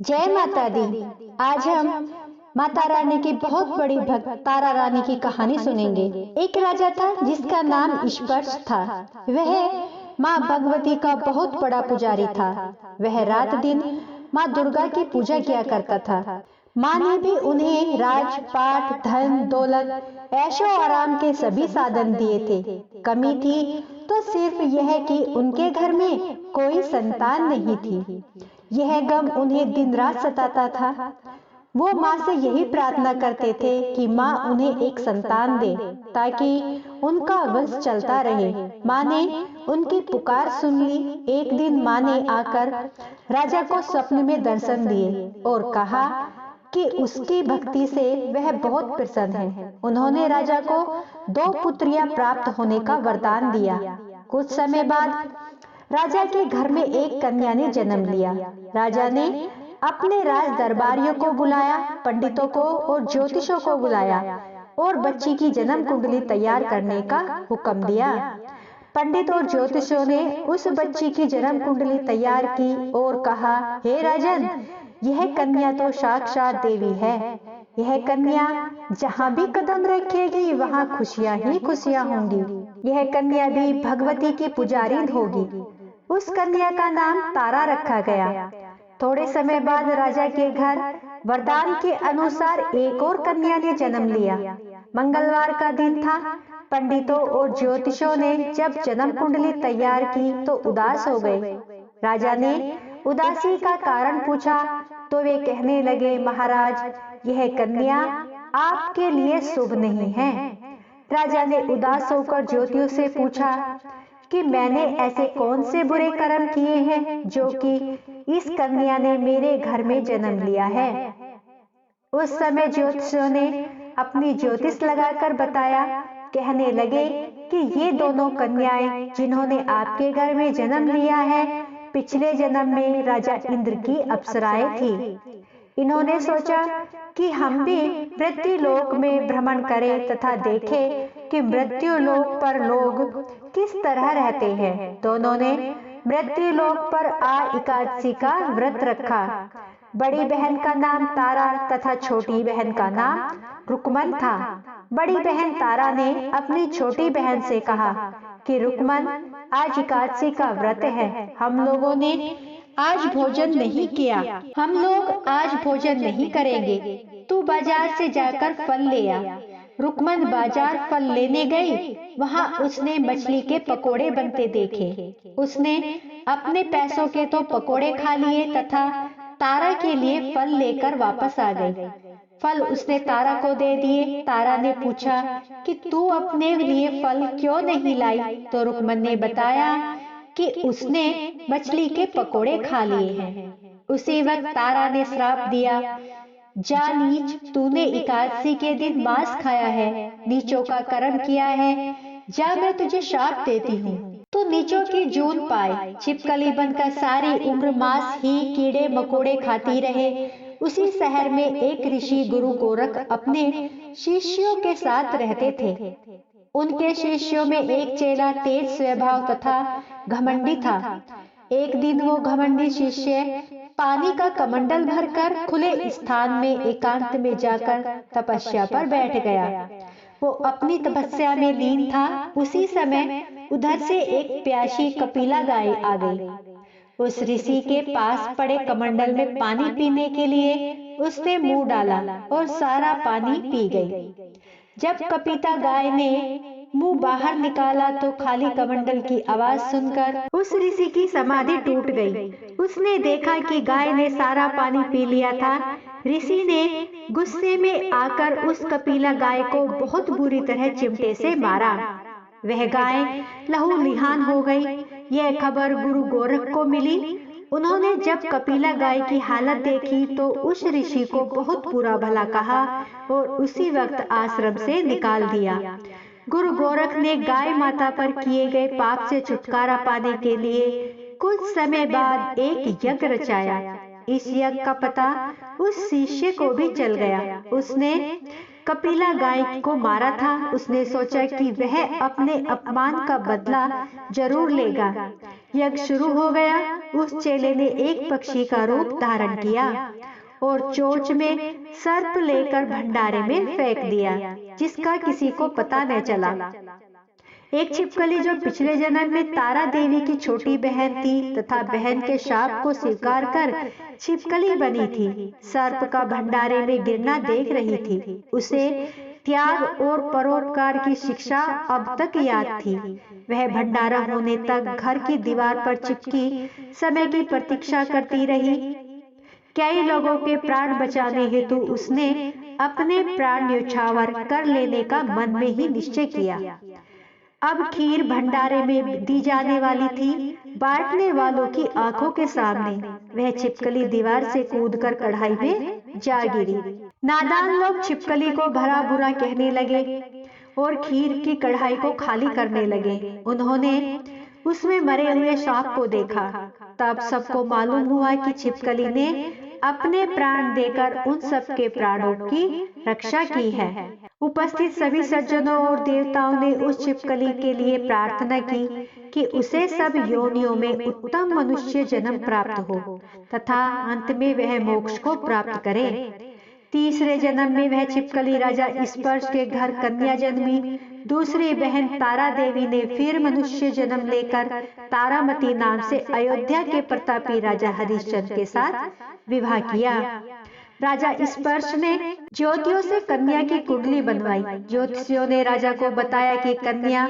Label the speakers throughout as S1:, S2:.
S1: जय माता दी। आज हम माता रानी की बहुत बड़ी भक्त तारा रानी की कहानी सुनेंगे। एक राजा था जिसका नाम ईश्वर था। वह माँ भगवती का बहुत बड़ा पुजारी था। वह रात दिन माँ दुर्गा की पूजा किया करता था। माँ ने भी उन्हें राजपाट, धन दौलत, ऐशो आराम के सभी साधन दिए थे। कमी थी तो सिर्फ यह कि उनके घर में कोई संतान नहीं थी। यह गम उन्हें दिन रात सताता था। वो माँ से यही प्रार्थना करते थे कि माँ उन्हें एक संतान दे ताकि उनका वंश चलता रहे। माँ ने उनकी पुकार सुन ली। एक दिन माँ ने आकर राजा को स्वप्न में दर्शन दिए और कहा कि उसकी भक्ति से वह बहुत प्रसन्न है। उन्होंने राजा को 2 पुत्रियां प्राप्त होने का वरदान दिया। कुछ समय बाद राजा के घर में एक कन्या ने जन्म लिया। राजा ने अपने राज दरबारियों को बुलाया, पंडितों को और ज्योतिषों को बुलाया और बच्ची की जन्म कुंडली तैयार करने का हुक्म दिया। पंडित और ज्योतिषों ने उस बच्ची की जन्म कुंडली तैयार की और कहा, हे राजन, यह कन्या तो साक्षात देवी है। यह कन्या जहाँ भी कदम रखेगी वहाँ खुशियाँ ही खुशियाँ होंगी। यह कन्या भी भगवती की पुजारी होगी। उस कन्या का नाम तारा रखा गया। थोड़े समय बाद राजा के घर वरदान के अनुसार एक और कन्या ने जन्म लिया। मंगलवार का दिन था। पंडितों और ज्योतिषों ने जब जन्म कुंडली तैयार की तो उदास हो गए। राजा ने उदासी का कारण पूछा तो वे कहने लगे, महाराज, यह कन्या आपके लिए शुभ नहीं है। राजा ने उदास होकर ज्योतिषियों से पूछा कि मैंने ऐसे कौन से बुरे कर्म किए हैं जो कि इस कन्या ने मेरे घर में जन्म लिया है। उस समय ज्योतिषियों ने अपनी ज्योतिष लगाकर बताया। कहने लगे कि ये दोनों कन्याएं जिन्होंने आपके घर में जन्म लिया है, पिछले जन्म में राजा इंद्र की अप्सराएं थी। इन्होंने सोचा कि हम भी मृत्यु लोक में भ्रमण करें तथा देखें कि मृत्यु लोक पर लोग किस तरह रहते हैं। दोनों ने मृत्यु लोक पर एकादशी का व्रत रखा। बड़ी बहन का नाम तारा तथा छोटी बहन का नाम रुकमन था। बड़ी बहन तारा ने अपनी छोटी बहन से कहा कि रुकमन, आज एकादशी का व्रत है, हम लोगों ने आज भोजन नहीं किया। हम लोग आज भोजन नहीं करेंगे। तू बाजार से जाकर फल ले आ। रुकमन बाजार फल लेने गई। वहाँ उसने मछली के पकोड़े बनते देखे। उसने अपने पैसों के तो पकोड़े खा लिए तथा तारा के लिए फल लेकर वापस आ गई। फल उसने तारा को दे दिए। तारा ने पूछा कि तू अपने लिए फल क्यों नहीं लाई? तो रुकमन ने बताया कि उसने मछली के पकोड़े खा लिए हैं। उसी वक्त तारा ने श्राप दिया, जा नीच, तूने एकादशी के दिन मांस खाया है, नीचों का कर्म किया है। जा, मैं तुझे श्राप देती हूँ, तू नीचों की जून पाए। छिपकली बनकर सारी उम्र मांस ही कीड़े मकोड़े खाती रहे। उसी शहर में एक ऋषि गुरु गोरख अपने शिष्यों के साथ रहते थे। उनके शिष्यों में एक चेला तेज स्वभाव तथा घमंडी था। एक दिन वो घमंडी शिष्य पानी का कमंडल भरकर खुले स्थान में एकांत में जाकर तपस्या पर बैठ गया। वो अपनी तपस्या में लीन था। उसी समय उधर से एक प्यासी कपिला गाय आ गई। उस ऋषि के पास पड़े कमंडल में पानी पीने के लिए उसने मुंह डाला और सारा पानी पी गई। जब कपिता गाय ने मुंह बाहर निकाला तो खाली कमंडल की आवाज सुनकर उस ऋषि की समाधि टूट गई। उसने देखा कि गाय ने सारा पानी पी लिया था। ऋषि ने गुस्से में आकर उस कपिला गाय को बहुत बुरी तरह चिमटे से मारा। वह गाय लहूलुहान हो गई। यह खबर गुरु गोरख को मिली। उन्होंने जब कपिला गाय की हालत देखी तो उस ऋषि को बहुत बुरा भला कहा और उसी वक्त आश्रम से निकाल दिया। गुरु गोरख ने गाय माता पर किए गए पाप से छुटकारा पाने के लिए कुछ समय बाद एक यज्ञ रचाया। इस यज्ञ का पता उस शिष्य को भी चल गया। उसने कपिला गाय को मारा था। उसने सोचा कि वह अपने अपमान का बदला जरूर लेगा। यज्ञ शुरू हो गया। उस चेले ने एक पक्षी का रूप धारण किया और चोंच में सर्प लेकर भंडारे में फेंक दिया, जिसका किसी को पता न चला। एक छिपकली जो पिछले जन्म में तारा देवी की छोटी बहन थी तथा बहन के शाप को स्वीकार कर छिपकली बनी थी, सर्प का भंडारे में गिरना देख रही थी। उसे त्याग और परोपकार की शिक्षा अब तक याद थी। वह भंडारा होने तक घर की दीवार पर चिपकी समय की प्रतीक्षा करती रही। कई लोगों के प्राण बचाने हेतु उसने अपने प्राण न्यौछावर कर लेने का मन में ही निश्चय किया। अब खीर भंडारे में दी जाने वाली थी। बांटने वालों की आंखों के सामने वह छिपकली दीवार से कूदकर कढ़ाई में जा गिरी। नादान लोग छिपकली को भला बुरा कहने लगे और खीर की कढ़ाई को खाली करने लगे। उन्होंने उसमें मरे हुए सांप को देखा। तब सबको मालूम हुआ कि छिपकली ने अपने प्राण देकर उन सबके प्राणों की रक्षा की है। उपस्थित सभी सज्जनों और देवताओं ने उस छिपकली के लिए प्रार्थना की कि उसे सब योनियों में उत्तम मनुष्य जन्म प्राप्त हो तथा अंत में वह मोक्ष को प्राप्त करे। तीसरे जन्म में वह छिपकली राजा स्पर्श के घर कन्या जन्मी। दूसरी बहन तारा देवी ने फिर मनुष्य जन्म लेकर तारामती नाम से अयोध्या के प्रतापी राजा हरिश्चंद्र के साथ विवाह किया। राजा स्पर्श ने ज्योतियों से कन्या की कुंडली बनवाई। ज्योतिषियों ने राजा को बताया कि कन्या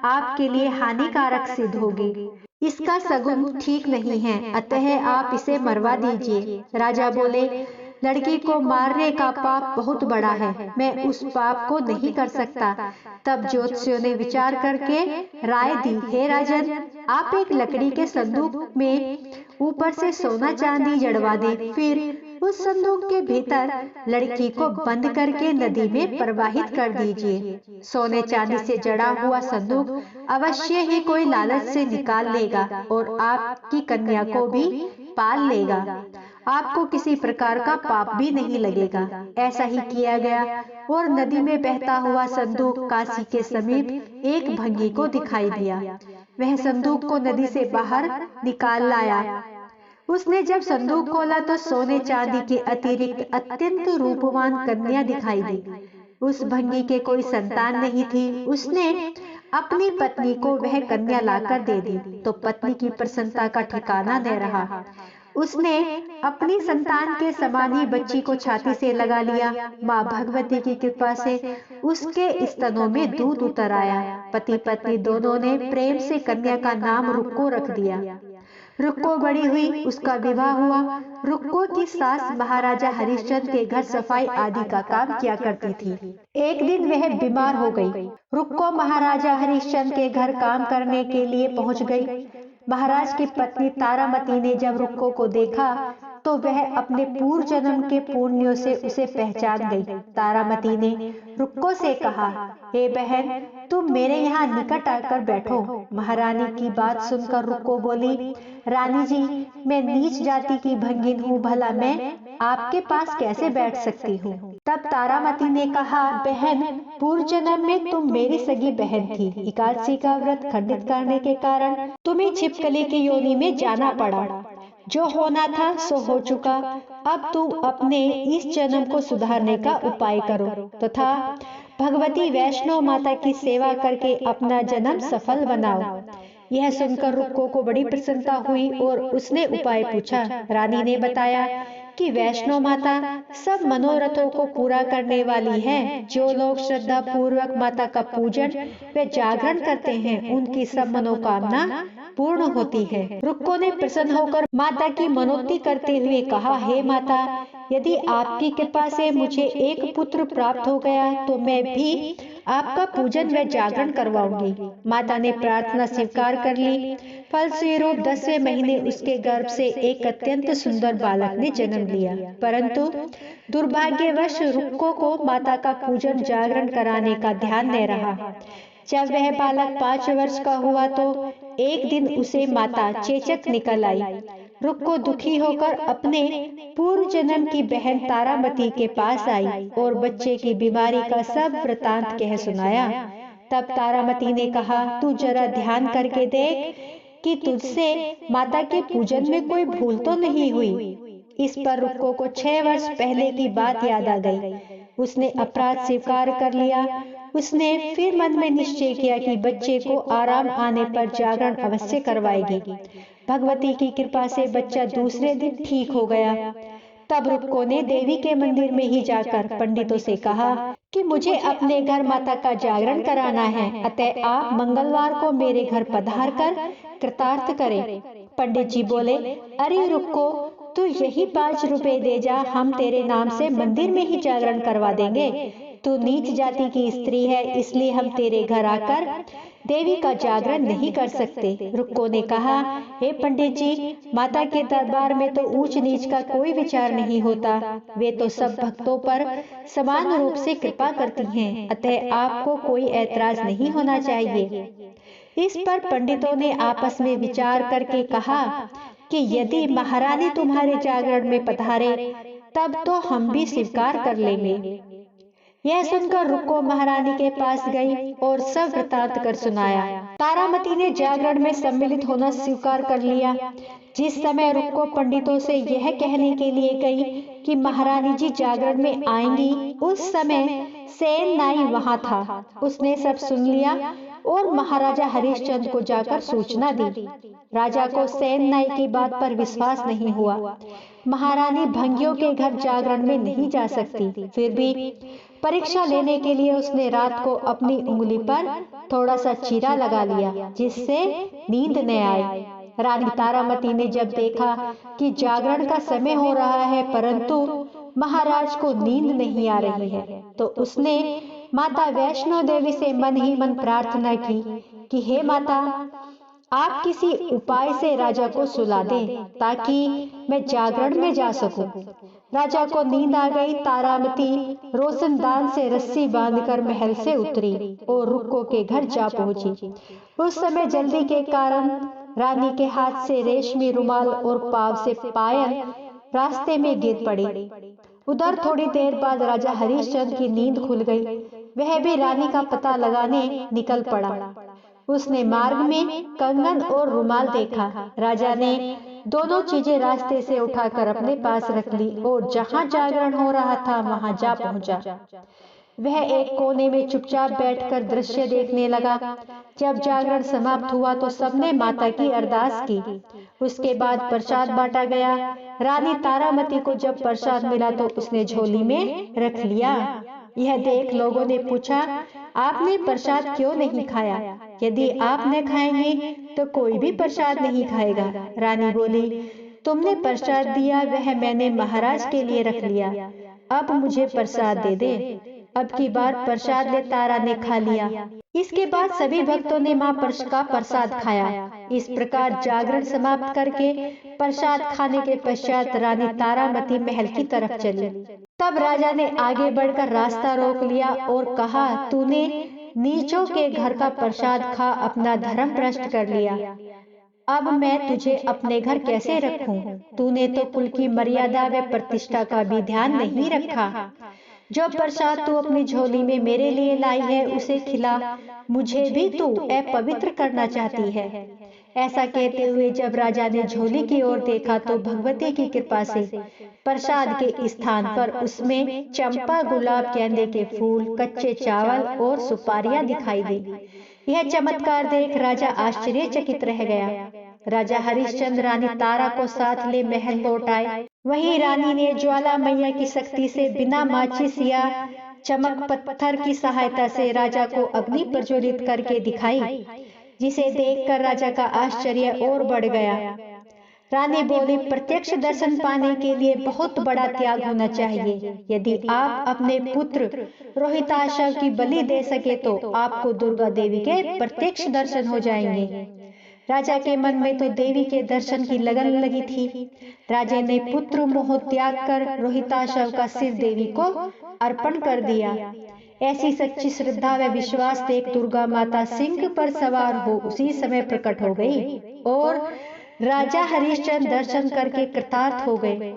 S1: आपके लिए हानिकारक सिद्ध होगी, इसका सगुन ठीक नहीं है, अतः आप इसे मरवा दीजिए। राजा बोले, लड़की को मारने का पाप बहुत बड़ा है, मैं उस पाप को नहीं कर सकता। तब ज्योतिषियों ने विचार करके राय दी, हे राजन, आप एक लकड़ी के संदूक में ऊपर से सोना चांदी जड़वा दें, फिर उस संदूक के भीतर लड़की को बंद करके नदी में प्रवाहित कर दीजिए। सोने चांदी से जड़ा हुआ संदूक अवश्य ही कोई लालच से निकाल लेगा और आपकी कन्या को भी पाल लेगा। आपको किसी प्रकार का पाप भी नहीं लगेगा। ऐसा ही किया गया और नदी में बहता हुआ संदूक काशी के समीप एक भंगी को दिखाई दिया। वह संदूक को नदी से बाहर निकाल लाया। उसने जब संदूक खोला तो सोने चांदी के अतिरिक्त अत्यंत रूपवान कन्या दिखाई दी। उस भंगी के कोई संतान नहीं थी। उसने अपनी पत्नी को वह कन्या लाकर दे दी तो पत्नी की प्रसन्नता का ठिकाना न रहा। उसने अपनी संतान के समान ही बच्ची को छाती से लगा लिया। माँ भगवती की कृपा से उसके स्तनों में दूध उतर आया। पति पत्नी दोनों ने प्रेम से कन्या का नाम रुक्को रख दिया। रुक्को बड़ी हुई, उसका विवाह हुआ। रुक्को की सास महाराजा हरिश्चंद्र के घर सफाई आदि का काम किया करती थी। एक दिन वह बीमार हो गई। रुक्को महाराजा हरिश्चंद्र के घर काम करने के लिए पहुंच गई। महाराज की पत्नी तारामती ने जब रुक्को को देखा तो वह अपने पूर्व जन्म के पुण्यों से उसे पहचान गई। तारामती ने रुक्को से कहा, हे बहन, तुम मेरे यहाँ निकट आकर बैठो। महारानी की बात सुनकर रुक्को बोली, रानी जी, मैं नीच जाति की भंगिन हूँ, भला मैं आपके पास कैसे बैठ सकती हूँ। तब तारामती ने कहा, बहन, पूर्व जन्म में तुम मेरी सगी बहन थी। एकादशी का व्रत खंडित करने के कारण तुम्हें छिपकली की योनि में जाना पड़ा। जो होना था सो हो चुका। अब तुम अपने इस जन्म को सुधारने का उपाय करो तथा भगवती वैष्णव माता की सेवा करके अपना जन्म सफल बनाओ। यह सुनकर रुक्को को बड़ी प्रसन्नता हुई और उसने उपाय पूछा। रानी ने बताया कि वैष्णव माता सब मनोरथों को पूरा करने वाली है। जो लोग श्रद्धा पूर्वक माता का पूजन व जागरण करते हैं, उनकी सब मनोकामना पूर्ण होती है। रुक्को ने प्रसन्न होकर माता की मनोती करते हुए कहा, हे माता, यदि आपकी कृपा से मुझे एक पुत्र प्राप्त हो गया तो मैं भी आपका पूजन व जागरण करवाऊंगी। माता ने प्रार्थना स्वीकार कर ली। फलस्वरूप 10वें महीने उसके गर्भ से एक अत्यंत सुंदर बालक ने जन्म लिया। परंतु दुर्भाग्यवश रुक्को को माता का पूजन जागरण कराने का ध्यान न रहा। जब वह बालक 5 वर्ष का हुआ तो एक दिन उसे माता चेचक निकल आई। रुक्को दुखी होकर अपने पूर्व जन्म की बहन तारामती के पास आई और बच्चे की बीमारी का सब वृतांत कह सुनाया। तब तारामती ने कहा, तू जरा ध्यान करके देख कि तुझसे माता के पूजन में कोई भूल तो नहीं हुई। इस पर रुक्को को 6 वर्ष पहले की बात याद आ गई। उसने अपराध स्वीकार कर लिया। उसने फिर मन में निश्चय किया कि बच्चे को आराम आने पर जागरण अवश्य करवाएगी। भगवती की कृपा से बच्चा दूसरे दिन ठीक हो गया। तब रुक्को ने देवी के मंदिर में ही जाकर पंडितों से कहा कि मुझे अपने घर माता का जागरण कराना है, अतः आप मंगलवार को मेरे घर पधार कर कृतार्थ करें। पंडित जी बोले, अरे रुक्को, तू यही 5 रुपए दे जा, हम तेरे नाम से मंदिर में ही जागरण करवा देंगे। तू नीच जाति की स्त्री है, इसलिए हम तेरे घर आकर देवी का जागरण नहीं कर सकते। रुक्को ने कहा, हे पंडित जी, माता के दरबार में तो ऊंच नीच का कोई विचार नहीं होता। वे तो सब भक्तों पर समान रूप से कृपा करती हैं, अतः आपको कोई ऐतराज नहीं होना चाहिए। इस पर पंडितों ने आपस में विचार करके कहा कि यदि महारानी तुम्हारे जागरण में पधारे तब तो हम भी स्वीकार कर लेंगे। यह सुनकर रुक्को महारानी के पास गई और सब वृतांत कर सुनाया। तारामती ने जागरण में सम्मिलित होना स्वीकार कर लिया। जिस समय रुक्को पंडितों से यह कहने के लिए गई कि महारानी जी जागरण में आएंगी, उस समय सेन नाई वहां था। उसने सब सुन लिया और महाराजा हरिश्चंद्र को जाकर सूचना दी। राजा को सेन नाई की बात पर विश्वास नहीं हुआ। महारानी भंगियों के घर जागरण में नहीं जा सकती। फिर भी परीक्षा लेने के लिए उसने रात को अपनी उंगली पर थोड़ा सा चीरा लगा लिया, जिससे नींद न आए। रानी तारामती ने जब देखा कि जागरण का समय हो रहा है परंतु महाराज को नींद नहीं आ रही है, तो उसने माता वैष्णो देवी से मन ही मन प्रार्थना की कि हे माता, आप किसी उपाय से राजा को सुला दें ताकि मैं जागरण में जा सकूं। राजा को नींद आ गई। तारामती रोशनदान से रस्सी बांधकर महल से उतरी और रुक्को के घर जा पहुंची। उस समय जल्दी के कारण रानी के हाथ से रेशमी रुमाल और पाव से पायल रास्ते में गिर पड़ी। उधर थोड़ी देर बाद राजा हरिश्चंद्र की नींद खुल गई। वह भी रानी का पता लगाने निकल पड़ा। उसने मार्ग में कंगन और रुमाल देखा। राजा ने दोनों चीजें रास्ते से उठाकर अपने पास रख ली और जहां जागरण हो रहा था वहां जा पहुंचा। वह एक कोने में चुपचाप बैठकर दृश्य देखने लगा। जब जागरण समाप्त हुआ तो सबने माता की अरदास की। उसके बाद प्रसाद बांटा गया। रानी तारामती को जब प्रसाद मिला तो उसने झोली में रख लिया। यह देख लोगों ने पूछा, आपने प्रसाद क्यों नहीं खाया? यदि आप न खाएंगे तो कोई भी प्रसाद नहीं खाएगा। रानी बोली, तुमने प्रसाद दिया वह मैंने महाराज के लिए रख लिया, अब मुझे प्रसाद दे दे। अब की बार प्रसाद ले तारा ने खा लिया। इसके बाद सभी भक्तों ने मां का प्रसाद खाया। इस प्रकार जागरण समाप्त करके प्रसाद खाने के पश्चात रानी तारामती महल की तरफ चली। तब राजा ने आगे बढ़कर रास्ता रोक लिया और कहा, तूने नीचों के घर का प्रसाद खा अपना धर्म भ्रष्ट कर लिया। अब मैं तुझे अपने घर कैसे रखूं? तूने तो कुल की मर्यादा व प्रतिष्ठा का भी ध्यान नहीं रखा। जो प्रसाद तू अपनी झोली में मेरे लिए लाई है उसे खिला, मुझे भी तू अपवित्र करना चाहती है। ऐसा कहते हुए जब राजा ने झोली की ओर देखा तो भगवती की कृपा से प्रसाद के स्थान पर उसमें चंपा, गुलाब, गेंदे के फूल, कच्चे चावल और सुपारियां दिखाई दी। यह चमत्कार देख राजा आश्चर्यचकित रह गया। राजा हरिश्चंद्र रानी तारा को साथ ले महल लौट आए। वहीं रानी ने ज्वाला मैया की शक्ति से बिना माचिस या चमक पत्थर की सहायता से राजा को अग्नि प्रज्वलित करके दिखाई, जिसे देखकर राजा का आश्चर्य और बढ़ गया। रानी बोली, प्रत्यक्ष दर्शन पाने के लिए बहुत बड़ा त्याग होना चाहिए। यदि आप अपने पुत्र रोहिताशव की बलि दे सके तो आपको दुर्गा देवी के प्रत्यक्ष दर्शन हो जाएंगे। राजा के मन में तो देवी के दर्शन की लगन लगी थी। राजा ने पुत्र मोह त्याग कर रोहिताशव का सिर देवी को अर्पण कर दिया। ऐसी सच्ची श्रद्धा व विश्वास देख दुर्गा माता सिंह पर सवार हो उसी समय प्रकट हो गई और राजा हरिश्चंद्र दर्शन करके कृतार्थ हो गए।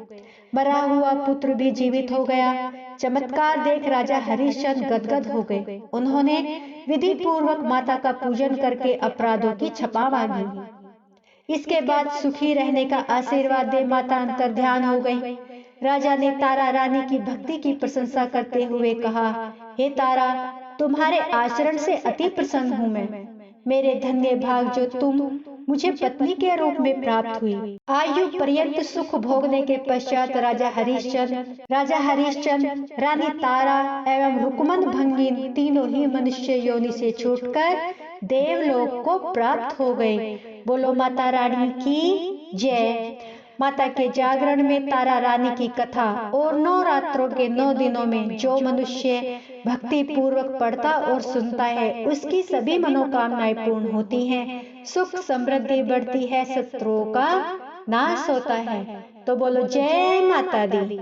S1: मरा हुआ पुत्र भी जीवित हो गया। चमत्कार देख राजा हरिश्चंद्र गदगद हो गए। उन्होंने विधि पूर्वक माता का पूजन करके अपराधों की क्षमा मांगी। इसके बाद सुखी रहने का आशीर्वाद दे माता अंतर ध्यान हो गई। राजा ने तारा रानी की भक्ति की प्रशंसा करते हुए कहा, हे तारा, तुम्हारे आचरण से अति प्रसन्न हूँ मैं। मेरे धन्य भाग जो तुम मुझे पत्नी के रूप में प्राप्त हुई। आयु पर्यंत सुख भोगने के पश्चात राजा हरिश्चंद्र, रानी तारा एवं रुक्मन भंगिन तीनों ही मनुष्य योनि से छूटकर देवलोक को प्राप्त हो गए। बोलो माता रानी की जय। माता के जागरण में तारा रानी की कथा और नवरात्रों के 9 दिनों में जो मनुष्य भक्ति पूर्वक पढ़ता और सुनता है उसकी सभी मनोकामनाएं पूर्ण होती हैं, सुख समृद्धि बढ़ती है, शत्रुओं का नाश होता है। तो बोलो जय माता दी।